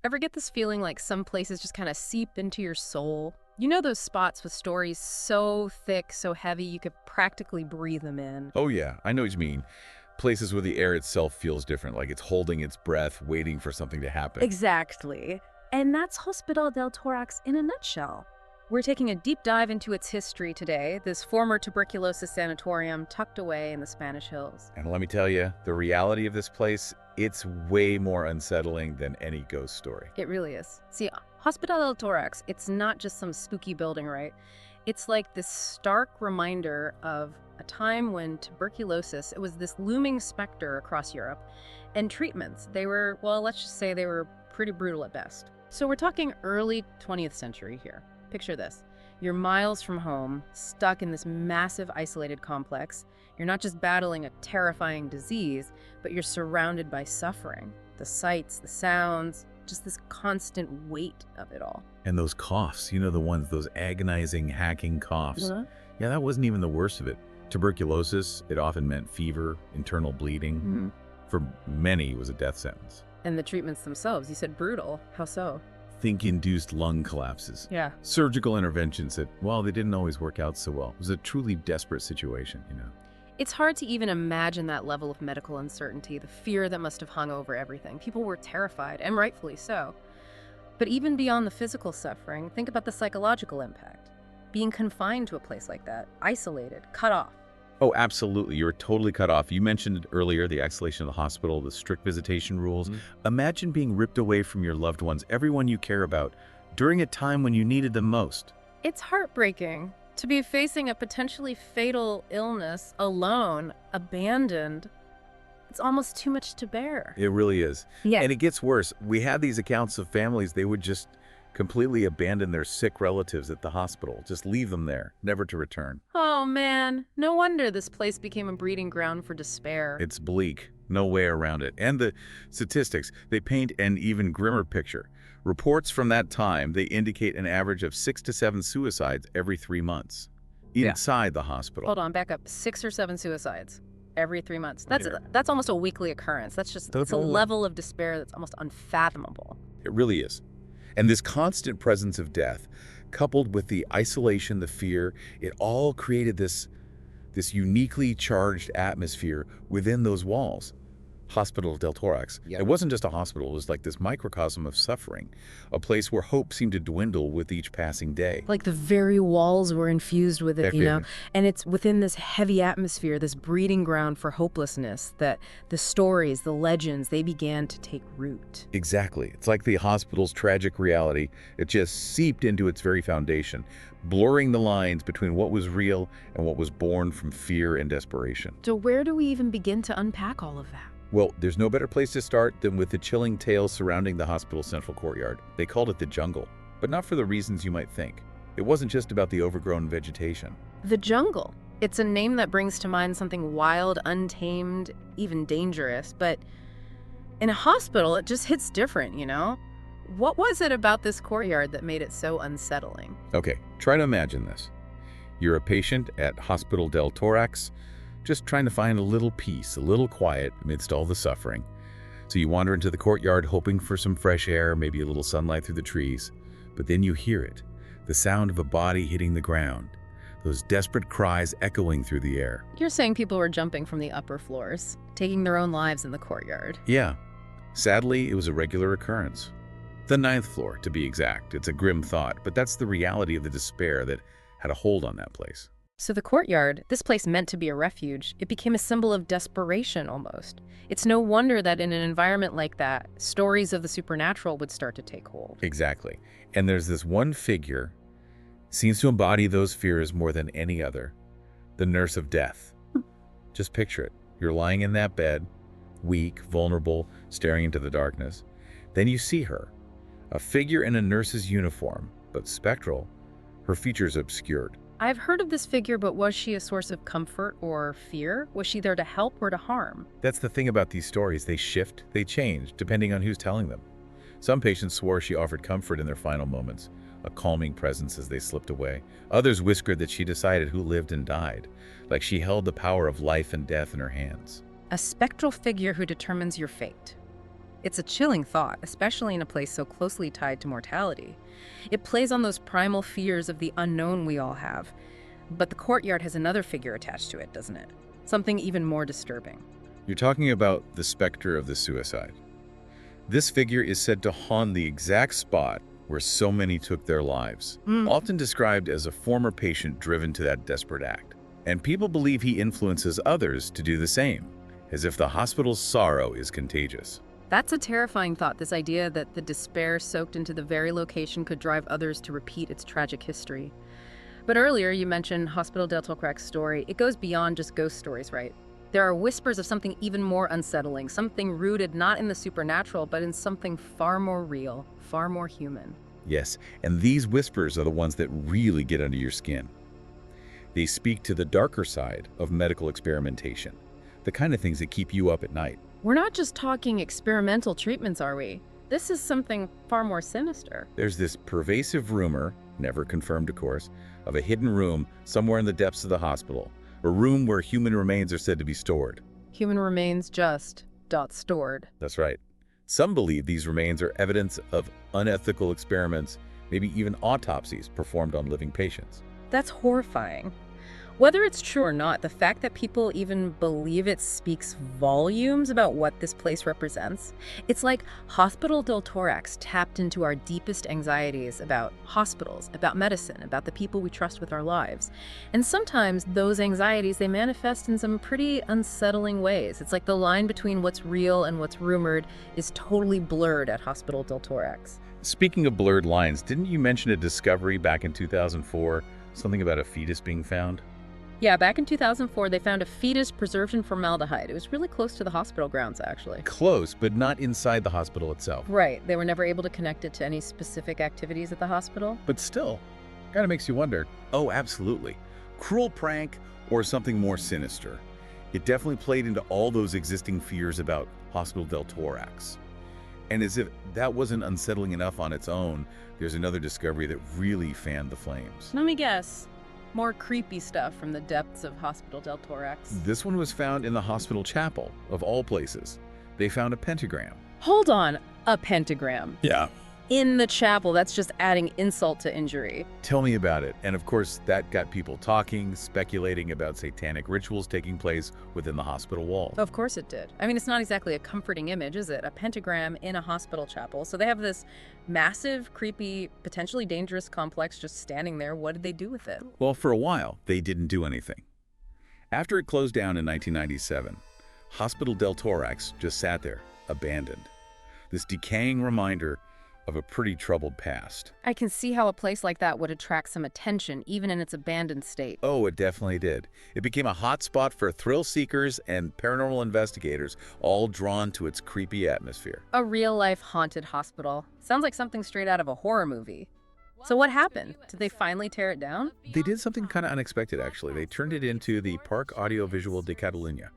Ever get this feeling like some places just kind of seep into your soul? You know those spots with stories so thick, so heavy, you could practically breathe them in. Oh yeah, I know what you mean. Places where the air itself feels different, like it's holding its breath, waiting for something to happen. Exactly. And that's Hospital del Tórax in a nutshell. We're taking a deep dive into its history today, this former tuberculosis sanatorium tucked away in the Spanish hills. And let me tell you, the reality of this place, it's way more unsettling than any ghost story. It really is. See, Hospital del Tórax, it's not just some spooky building, right? It's like this stark reminder of a time when tuberculosis, it was this looming specter across Europe, and treatments, they were, well, let's just say they were pretty brutal at best. So we're talking early 20th century here. Picture this. You're miles from home, stuck in this massive isolated complex. You're not just battling a terrifying disease, but you're surrounded by suffering. The sights, the sounds, just this constant weight of it all. And those coughs, you know, the ones, those agonizing, hacking coughs. Yeah, that wasn't even the worst of it. Tuberculosis, it often meant fever, internal bleeding. For many, it was a death sentence. And the treatments themselves, you said brutal. How so? Think induced lung collapses. Yeah. Surgical interventions that, well, they didn't always work out so well. It was a truly desperate situation, you know. It's hard to even imagine that level of medical uncertainty, the fear that must have hung over everything. People were terrified, and rightfully so. But even beyond the physical suffering, think about the psychological impact. Being confined to a place like that, isolated, cut off. Oh, absolutely. You're totally cut off. You mentioned earlier the isolation of the hospital, the strict visitation rules. Imagine being ripped away from your loved ones, everyone you care about, during a time when you needed them most. It's heartbreaking to be facing a potentially fatal illness alone, abandoned. It's almost too much to bear. It really is. Yeah. And it gets worse. We had these accounts of families, they would just completely abandon their sick relatives at the hospital, just leave them there, never to return. Oh man, no wonder this place became a breeding ground for despair. It's bleak, no way around it. And the statistics, they paint an even grimmer picture. Reports from that time, they indicate an average of 6 to 7 suicides every 3 months inside the hospital. Hold on, back up. 6 or 7 suicides every 3 months. That's almost a weekly occurrence. It's a level of despair that's almost unfathomable. It really is. And this constant presence of death, coupled with the isolation, the fear, it all created this uniquely charged atmosphere within those walls. Hospital del Tórax. It wasn't just a hospital, it was like this microcosm of suffering, a place where hope seemed to dwindle with each passing day. Like the very walls were infused with it, you know? And it's within this heavy atmosphere, this breeding ground for hopelessness, that the stories, the legends, they began to take root. Exactly. It's like the hospital's tragic reality. It just seeped into its very foundation, blurring the lines between what was real and what was born from fear and desperation. So where do we even begin to unpack all of that? Well, there's no better place to start than with the chilling tales surrounding the hospital's central courtyard. They called it the jungle, but not for the reasons you might think. It wasn't just about the overgrown vegetation. The jungle. It's a name that brings to mind something wild, untamed, even dangerous, but in a hospital, it just hits different, you know? What was it about this courtyard that made it so unsettling? Okay, try to imagine this. You're a patient at Hospital del Tórax, just trying to find a little peace, a little quiet amidst all the suffering. So you wander into the courtyard hoping for some fresh air, maybe a little sunlight through the trees. But then you hear it, the sound of a body hitting the ground, those desperate cries echoing through the air. You're saying people were jumping from the upper floors, taking their own lives in the courtyard. Yeah. Sadly, it was a regular occurrence. The 9th floor, to be exact. It's a grim thought, but that's the reality of the despair that had a hold on that place. So the courtyard, this place meant to be a refuge, it became a symbol of desperation almost. It's no wonder that in an environment like that, stories of the supernatural would start to take hold. Exactly. And there's this one figure, seems to embody those fears more than any other, the nurse of death. Just picture it. You're lying in that bed, weak, vulnerable, staring into the darkness. Then you see her, a figure in a nurse's uniform, but spectral, her features obscured. I've heard of this figure, but was she a source of comfort or fear? Was she there to help or to harm? That's the thing about these stories. They shift, they change, depending on who's telling them. Some patients swore she offered comfort in their final moments, a calming presence as they slipped away. Others whispered that she decided who lived and died, like she held the power of life and death in her hands. A spectral figure who determines your fate. It's a chilling thought, especially in a place so closely tied to mortality. It plays on those primal fears of the unknown we all have. But the courtyard has another figure attached to it, doesn't it? Something even more disturbing. You're talking about the specter of the suicide. This figure is said to haunt the exact spot where so many took their lives, often described as a former patient driven to that desperate act. And people believe he influences others to do the same, as if the hospital's sorrow is contagious. That's a terrifying thought, this idea that the despair soaked into the very location could drive others to repeat its tragic history. But earlier you mentioned Hospital del Tórax's story. It goes beyond just ghost stories, right? There are whispers of something even more unsettling, something rooted not in the supernatural, but in something far more real, far more human. Yes, and these whispers are the ones that really get under your skin. They speak to the darker side of medical experimentation, the kind of things that keep you up at night. We're not just talking experimental treatments, are we? This is something far more sinister. There's this pervasive rumor, never confirmed of course, of a hidden room somewhere in the depths of the hospital, a room where human remains are said to be stored. Human remains just stored. That's right. Some believe these remains are evidence of unethical experiments, maybe even autopsies performed on living patients. That's horrifying. Whether it's true or not, the fact that people even believe it speaks volumes about what this place represents. It's like Hospital del Tórax tapped into our deepest anxieties about hospitals, about medicine, about the people we trust with our lives. And sometimes those anxieties, they manifest in some pretty unsettling ways. It's like the line between what's real and what's rumored is totally blurred at Hospital del Tórax. Speaking of blurred lines, didn't you mention a discovery back in 2004, something about a fetus being found? Yeah, back in 2004, they found a fetus preserved in formaldehyde. It was really close to the hospital grounds, actually. Close, but not inside the hospital itself. Right. They were never able to connect it to any specific activities at the hospital. But still, kind of makes you wonder. Oh, absolutely. Cruel prank or something more sinister. It definitely played into all those existing fears about Hospital del Tórax. And as if that wasn't unsettling enough on its own, there's another discovery that really fanned the flames. Let me guess. More creepy stuff from the depths of Hospital del Tórax. This one was found in the hospital chapel, of all places. They found a pentagram. Hold on, a pentagram. Yeah. In the chapel, that's just adding insult to injury. Tell me about it. And of course, that got people talking, speculating about satanic rituals taking place within the hospital wall. Of course it did. I mean, it's not exactly a comforting image, is it? A pentagram in a hospital chapel. So they have this massive, creepy, potentially dangerous complex just standing there. What did they do with it? Well, for a while, they didn't do anything. After it closed down in 1997, Hospital del Tórax just sat there, abandoned. This decaying reminder of a pretty troubled past. I can see how a place like that would attract some attention, even in its abandoned state. Oh, it definitely did. It became a hotspot for thrill seekers and paranormal investigators, all drawn to its creepy atmosphere. A real-life haunted hospital. Sounds like something straight out of a horror movie. So what happened? Did they finally tear it down? They did something kind of unexpected, actually. They turned it into the Parc Audiovisual de Catalunya.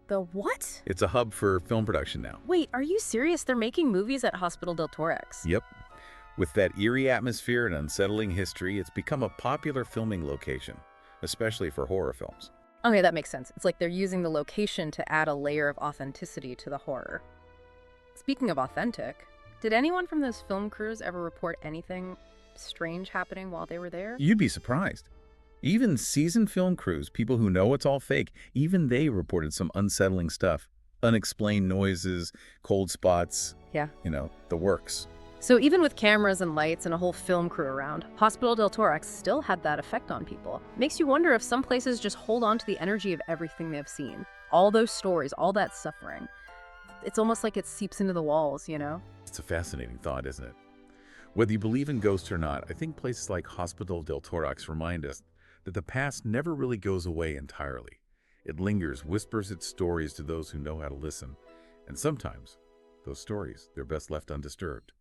The what? It's a hub for film production now. Wait, are you serious? They're making movies at Hospital del Tórax? Yep. With that eerie atmosphere and unsettling history, it's become a popular filming location, especially for horror films. Okay, that makes sense. It's like they're using the location to add a layer of authenticity to the horror. Speaking of authentic, did anyone from those film crews ever report anything strange happening while they were there? You'd be surprised. Even seasoned film crews, people who know it's all fake, even they reported some unsettling stuff. Unexplained noises, cold spots. Yeah. The works. So even with cameras and lights and a whole film crew around, Hospital del Tórax still had that effect on people. Makes you wonder if some places just hold on to the energy of everything they've seen. All those stories, all that suffering. It's almost like it seeps into the walls, It's a fascinating thought, isn't it? Whether you believe in ghosts or not, I think places like Hospital del Tórax remind us that the past never really goes away entirely. It lingers, whispers its stories to those who know how to listen. And sometimes, those stories, they're best left undisturbed.